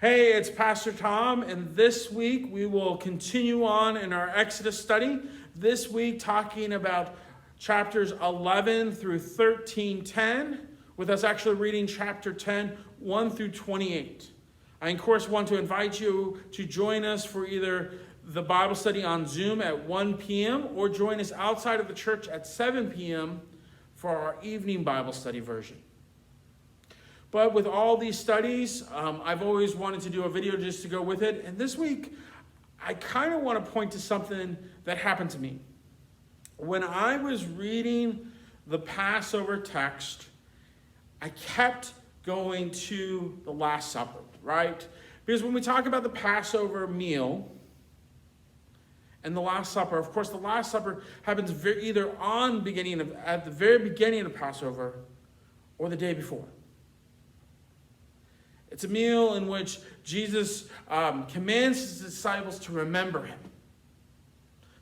Hey, it's Pastor Tom, and this week we will continue on in our Exodus study. This week talking about chapters 11 through 13:10, with us actually reading chapter 10, 1 through 28. I, of course, want to invite you to join us for either the Bible study on Zoom at 1 p.m. or join us outside of the church at 7 p.m. for our evening Bible study version. But with all these studies, I've always wanted to do a video just to go with it. And this week, I kind of want to point to something that happened to me. When I was reading the Passover text, I kept going to the Last Supper, right? Because when we talk about the Passover meal and the Last Supper, of course, the Last Supper happens either at the very beginning of Passover or the day before. It's a meal in which Jesus commands his disciples to remember him.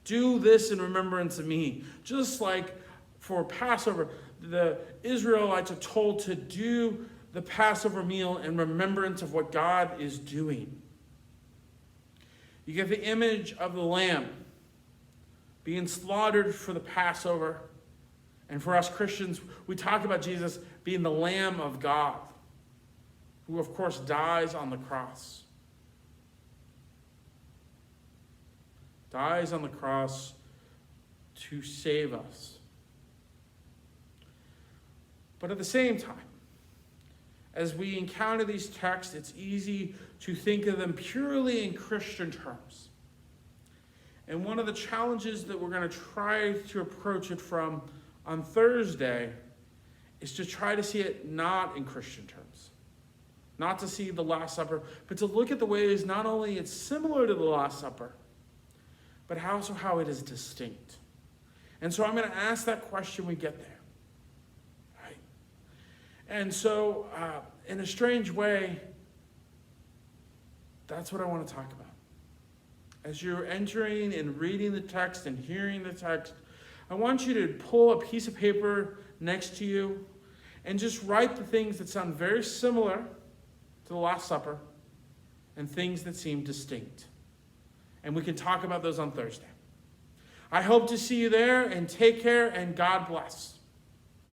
Do this in remembrance of me. Just like for Passover, the Israelites are told to do the Passover meal in remembrance of what God is doing. You get the image of the lamb being slaughtered for the Passover. And for us Christians, we talk about Jesus being the Lamb of God, who of course dies on the cross. Dies on the cross to save us. But at the same time, as we encounter these texts, it's easy to think of them purely in Christian terms. And one of the challenges that we're going to try to approach it from on Thursday is to try to see it not in Christian terms. Not to see the Last Supper, but to look at the ways not only it's similar to the Last Supper, but also how it is distinct. And so I'm going to ask that question when we get there. Right? And so, in a strange way, that's what I want to talk about. As you're entering and reading the text and hearing the text, I want you to pull a piece of paper next to you and just write the things that sound very similar to the Last Supper and things that seem distinct. And we can talk about those on Thursday. I hope to see you there, and take care, and God bless.